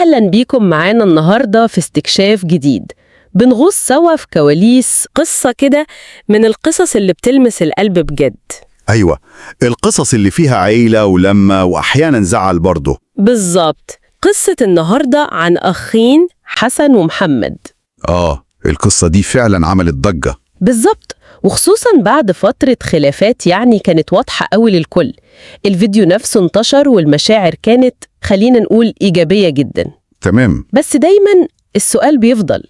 أهلا بيكم معانا النهاردة في استكشاف جديد. بنغوص سوا في كواليس قصة كده من القصص اللي بتلمس القلب بجد. أيوة، القصص اللي فيها عيلة ولمة وأحيانا زعل برضه. بالظبط، قصة النهاردة عن أخين حسن ومحمد. القصة دي فعلا عملت ضجة. بالظبط، وخصوصا بعد فترة خلافات كانت واضحة قوي للكل. الفيديو نفسه انتشر والمشاعر كانت خلينا نقول إيجابية جدا. تمام. بس دايما السؤال بيفضل،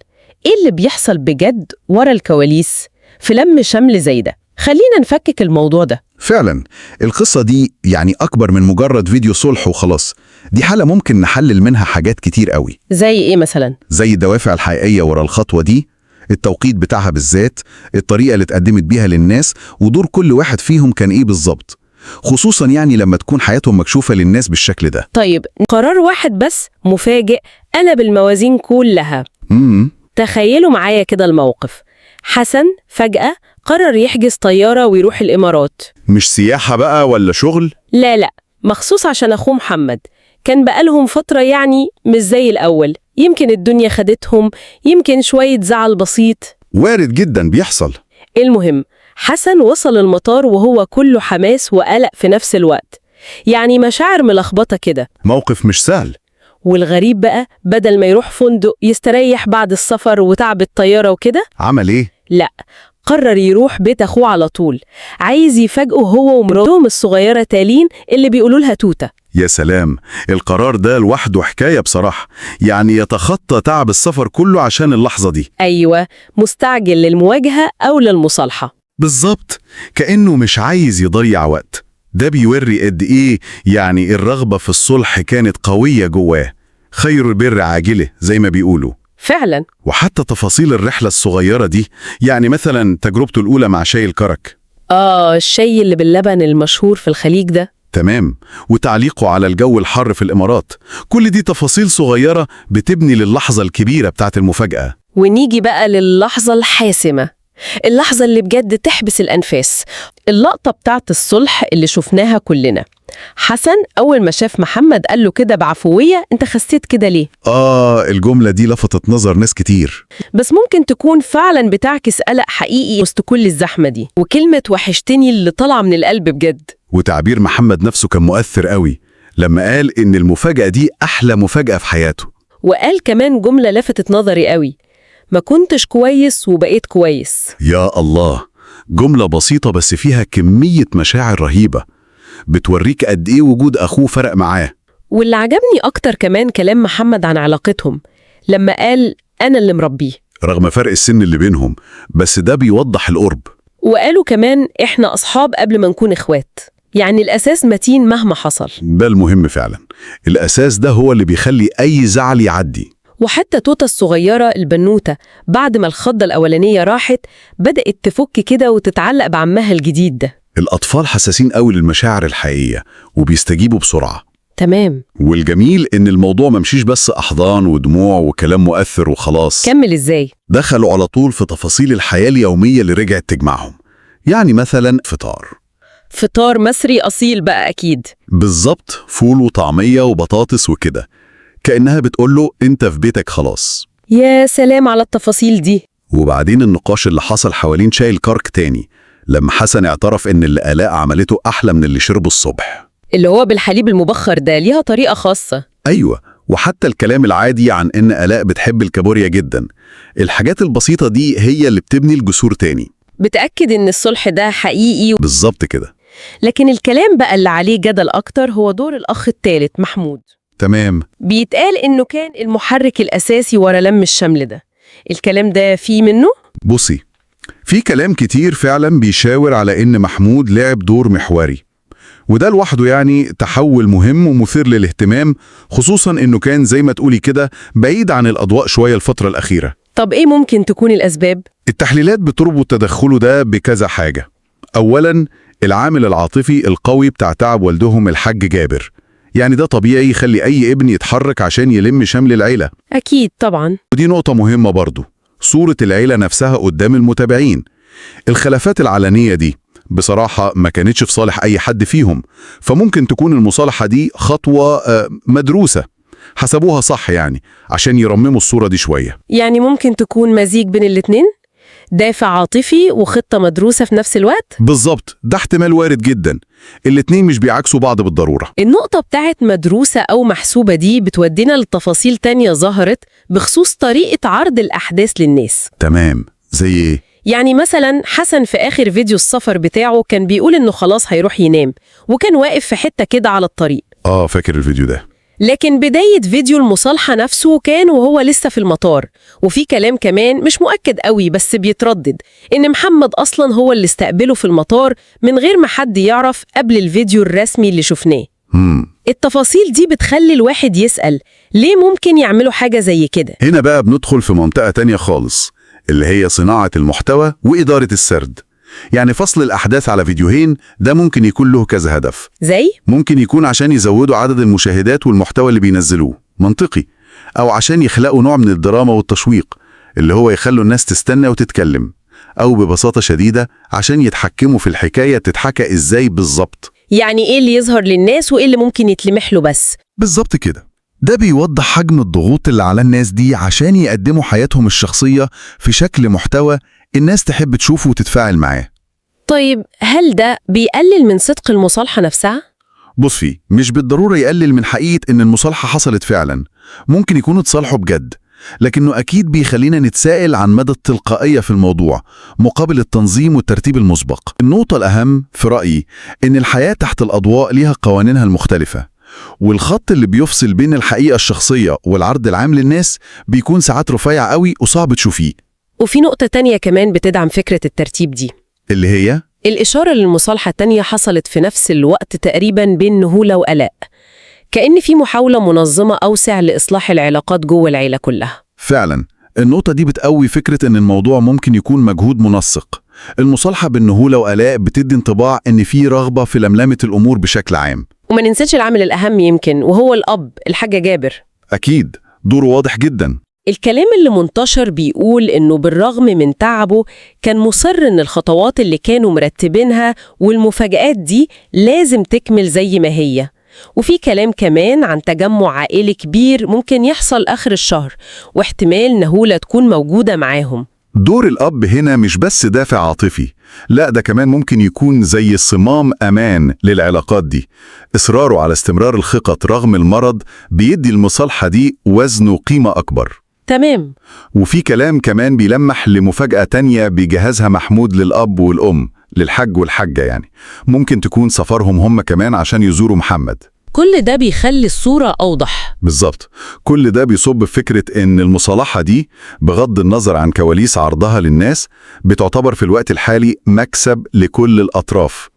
إيه اللي بيحصل بجد ورا الكواليس في لم شمل زي ده؟ خلينا نفكك الموضوع ده. فعلا القصة دي أكبر من مجرد فيديو صلح وخلاص. دي حالة ممكن نحلل منها حاجات كتير قوي. زي إيه مثلا؟ زي الدوافع الحقيقية ورا الخطوة دي، التوقيت بتاعها بالذات، الطريقة اللي اتقدمت بيها للناس، ودور كل واحد فيهم كان إيه بالظبط، خصوصا لما تكون حياتهم مكشوفة للناس بالشكل ده. طيب، قرار واحد بس مفاجئ قلب الموازين كلها. تخيلوا معايا كده الموقف. حسن فجأة قرر يحجز طيارة ويروح الإمارات. مش سياحة بقى ولا شغل؟ لا، مخصوص عشان أخوه محمد. كان بقالهم فترة مش زي الأول، يمكن الدنيا خدتهم، يمكن شوية زعل بسيط. وارد جدا، بيحصل. المهم، حسن وصل المطار وهو كله حماس وقلق في نفس الوقت، مشاعر ملخبطة كده. موقف مش سهل. والغريب بقى، بدل ما يروح فندق يستريح بعد السفر وتعب الطيارة وكده، عمل إيه؟ لا، قرر يروح بيت أخوه على طول. عايز يفاجئه هو ومراتهم الصغيرة تالين اللي بيقولوا لها توتة. يا سلام، القرار ده لوحده حكاية بصراحة. يتخطى تعب السفر كله عشان اللحظة دي. أيوة، مستعجل للمواجهة أو للمصالحة. بالظبط، كأنه مش عايز يضيع وقت. ده بيوري قد إيه الرغبة في الصلح كانت قوية جواه. خير البر عاجله زي ما بيقولوا. فعلا. وحتى تفاصيل الرحلة الصغيرة دي، مثلا تجربته الأولى مع شاي الكرك. الشاي اللي باللبن المشهور في الخليج ده. تمام. وتعليقه على الجو الحر في الإمارات. كل دي تفاصيل صغيرة بتبني للحظة الكبيرة بتاعت المفاجأة. ونيجي بقى للحظة الحاسمة، اللحظة اللي بجد تحبس الأنفاس، اللقطة بتاعت الصلح اللي شفناها كلنا. حسن أول ما شاف محمد قال له كده بعفوية، أنت خسيت كده ليه؟ الجملة دي لفتت نظر ناس كتير. بس ممكن تكون فعلا بتعكس قلق حقيقي وسط كل الزحمة دي، وكلمة وحشتني اللي طلع من القلب بجد. وتعبير محمد نفسه كان مؤثر قوي لما قال إن المفاجأة دي أحلى مفاجأة في حياته. وقال كمان جملة لفتت نظري قوي، ما كنتش كويس وبقيت كويس. يا الله، جملة بسيطة بس فيها كمية مشاعر رهيبة، بتوريك قد إيه وجود أخوه فرق معاه. واللي عجبني أكتر كمان كلام محمد عن علاقتهم، لما قال أنا اللي مربيه رغم فرق السن اللي بينهم، بس ده بيوضح القرب. وقالوا كمان إحنا أصحاب قبل ما نكون إخوات، الأساس متين مهما حصل. ده المهم فعلا، الأساس ده هو اللي بيخلي أي زعل يعدي. وحتى توتة الصغيرة البنوتة بعد ما الخضة الأولانية راحت، بدأت تفك كده وتتعلق بعمها الجديد ده. الأطفال حساسين قوي للمشاعر الحقيقية وبيستجيبوا بسرعة. تمام. والجميل إن الموضوع ممشيش بس أحضان ودموع وكلام مؤثر وخلاص. كمل إزاي؟ دخلوا على طول في تفاصيل الحياة اليومية اللي رجعت تجمعهم. مثلا فطار مصري أصيل بقى أكيد. بالظبط، فول وطعمية وبطاطس وكده، كأنها بتقوله أنت في بيتك خلاص. يا سلام على التفاصيل دي. وبعدين النقاش اللي حصل حوالين شاي الكرك تاني، لما حسن اعترف إن اللي آلاء عملته أحلى من اللي شربه الصبح، اللي هو بالحليب المبخر ده، ليها طريقة خاصة. أيوة. وحتى الكلام العادي عن إن آلاء بتحب الكابوريا جدا، الحاجات البسيطة دي هي اللي بتبني الجسور تاني، بتأكد إن الصلح ده حقيقي. بالظبط كده. لكن الكلام بقى اللي عليه جدل أكتر هو دور الأخ الثالث محمود. تمام. بيتقال إنه كان المحرك الأساسي ورا لم الشمل ده. الكلام ده فيه منه؟ بصي، في كلام كتير فعلا بيشاور على إن محمود لعب دور محوري، وده لوحده تحول مهم ومثير للاهتمام، خصوصا إنه كان زي ما تقولي كده بعيد عن الأضواء شوية الفترة الأخيرة. طب إيه ممكن تكون الأسباب؟ التحليلات بتربط تدخله ده بكذا حاجة. أولا، العامل العاطفي القوي بتاع تعب والدهم الحاج جابر، ده طبيعي يخلي أي ابن يتحرك عشان يلم شمل العيلة. أكيد طبعا. ودي نقطة مهمة برضو، صورة العيلة نفسها قدام المتابعين. الخلافات العلنية دي بصراحة ما كانتش في صالح أي حد فيهم، فممكن تكون المصالحة دي خطوة مدروسة. حسبوها صح يعني عشان يرمموا الصورة دي شوية. يعني ممكن تكون مزيج بين الاتنين، دافع عاطفي وخطة مدروسة في نفس الوقت؟ بالظبط، ده احتمال وارد جدا. الاتنين مش بيعكسوا بعض بالضرورة. النقطة بتاعت مدروسة أو محسوبة دي بتودينا لتفاصيل تانية ظهرت بخصوص طريقة عرض الأحداث للناس. تمام، زي ايه؟ يعني مثلا حسن في آخر فيديو السفر بتاعه كان بيقول إنه خلاص هيروح ينام، وكان واقف في حتة كده على الطريق. فاكر الفيديو ده. لكن بداية فيديو المصالحة نفسه كان وهو لسه في المطار، وفي كلام كمان مش مؤكد قوي بس بيتردد إن محمد أصلا هو اللي استقبله في المطار من غير ما حد يعرف قبل الفيديو الرسمي اللي شفناه. التفاصيل دي بتخلي الواحد يسأل ليه ممكن يعملوا حاجة زي كده؟ هنا بقى بندخل في منطقة تانية خالص، اللي هي صناعة المحتوى وإدارة السرد. يعني فصل الأحداث على فيديوهين ده ممكن يكون له كذا هدف. ممكن يكون عشان يزودوا عدد المشاهدات والمحتوى اللي بينزلوه، منطقي، أو عشان يخلقوا نوع من الدراما والتشويق اللي هو يخلوا الناس تستنى وتتكلم، أو ببساطة شديدة عشان يتحكموا في الحكاية تتحكى إزاي بالظبط. يعني إيه اللي يظهر للناس وإيه اللي ممكن يتلمح له بس؟ بالظبط كده. ده بيوضح حجم الضغوط اللي على الناس دي عشان يقدموا حياتهم الشخصية في شكل محتوى الناس تحب تشوفه وتتفاعل معاه. طيب هل ده بيقلل من صدق المصالحة نفسها؟ بص، مش بالضرورة يقلل من حقيقة إن المصالحة حصلت فعلا. ممكن يكونوا اتصالحوا بجد، لكنه أكيد بيخلينا نتساءل عن مدى التلقائية في الموضوع مقابل التنظيم والترتيب المسبق. النقطة الأهم في رأيي إن الحياة تحت الأضواء ليها قوانينها المختلفة، والخط اللي بيفصل بين الحقيقة الشخصية والعرض العام للناس بيكون ساعات رفيع قوي وصعب تشوفيه. وفي نقطة تانية كمان بتدعم فكرة الترتيب دي، اللي هي الإشارة للمصالحة التانية حصلت في نفس الوقت تقريباً بين نهولة وآلاء، كأن في محاولة منظمة أوسع لإصلاح العلاقات جوه العيلة كلها. فعلا النقطة دي بتقوي فكرة إن الموضوع ممكن يكون مجهود منسق. المصالحة بين نهولة وآلاء بتدي انطباع إن في رغبة في لملمة الأمور بشكل عام. وما ننساش العامل الأهم يمكن وهو الأب الحاج جابر. أكيد دوره واضح جدا. الكلام اللي منتشر بيقول إنه بالرغم من تعبه كان مصر إن الخطوات اللي كانوا مرتبينها والمفاجآت دي لازم تكمل زي ما هي. وفي كلام كمان عن تجمع عائلي كبير ممكن يحصل آخر الشهر، واحتمال نهولة تكون موجودة معاهم. دور الأب هنا مش بس دافع عاطفي، لا ده كمان ممكن يكون زي صمام أمان للعلاقات دي. إصراره على استمرار الخطط رغم المرض بيدي المصالحة دي وزن وقيمة أكبر. تمام. وفي كلام كمان بيلمح لمفاجأة تانية بيجهزها محمود للأب والأم، للحج والحجة يعني. ممكن تكون سفرهم هم كمان عشان يزوروا محمد. كل ده بيخلي الصورة أوضح. بالظبط، كل ده بيصب في فكرة إن المصالحة دي بغض النظر عن كواليس عرضها للناس بتعتبر في الوقت الحالي مكسب لكل الأطراف،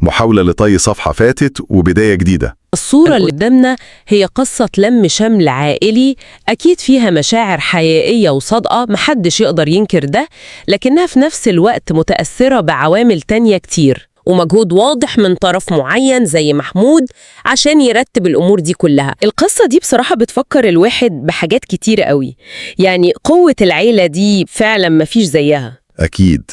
محاولة لطي صفحة فاتت وبداية جديدة. الصورة اللي قدامنا هي قصة لم شمل عائلي أكيد فيها مشاعر حقيقية وصادقة، محدش يقدر ينكر ده، لكنها في نفس الوقت متأثرة بعوامل تانية كتير ومجهود واضح من طرف معين زي محمود عشان يرتب الأمور دي كلها. القصة دي بصراحة بتفكر الواحد بحاجات كتيرة قوي، يعني قوة العيلة دي فعلا مفيش زيها. أكيد.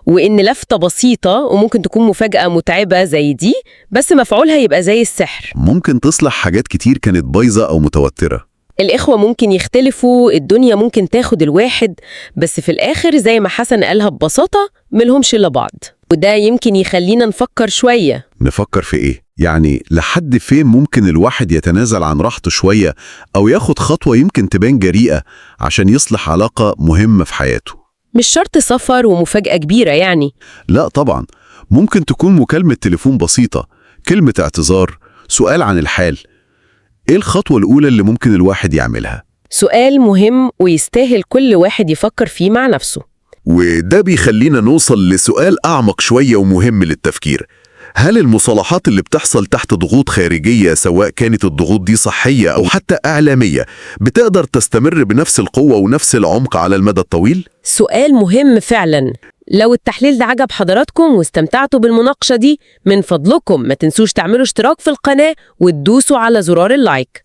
وإن لفتة بسيطة وممكن تكون مفاجأة متعبة زي دي بس مفعولها يبقى زي السحر، ممكن تصلح حاجات كتير كانت بايظة أو متوترة. الإخوة ممكن يختلفوا، الدنيا ممكن تاخد الواحد، بس في الآخر زي ما حسن قالها ببساطة ملهمش إلا بعض. وده يمكن يخلينا نفكر شوية. نفكر في إيه؟ يعني لحد فين ممكن الواحد يتنازل عن راحته شوية أو ياخد خطوة يمكن تبان جريئة عشان يصلح علاقة مهمة في حياته؟ مش شرط سفر ومفاجأة كبيرة يعني. لا طبعا، ممكن تكون مكالمة تليفون بسيطة، كلمة اعتذار، سؤال عن الحال. إيه الخطوة الأولى اللي ممكن الواحد يعملها؟ سؤال مهم ويستاهل كل واحد يفكر فيه مع نفسه. وده بيخلينا نوصل لسؤال أعمق شوية ومهم للتفكير. هل المصالحات اللي بتحصل تحت ضغوط خارجية، سواء كانت الضغوط دي صحية أو حتى إعلامية، بتقدر تستمر بنفس القوة ونفس العمق على المدى الطويل؟ سؤال مهم فعلا. لو التحليل ده عجب حضراتكم واستمتعتوا بالمناقشة دي، من فضلكم ما تنسوش تعملوا اشتراك في القناة وتدوسوا على زرار اللايك.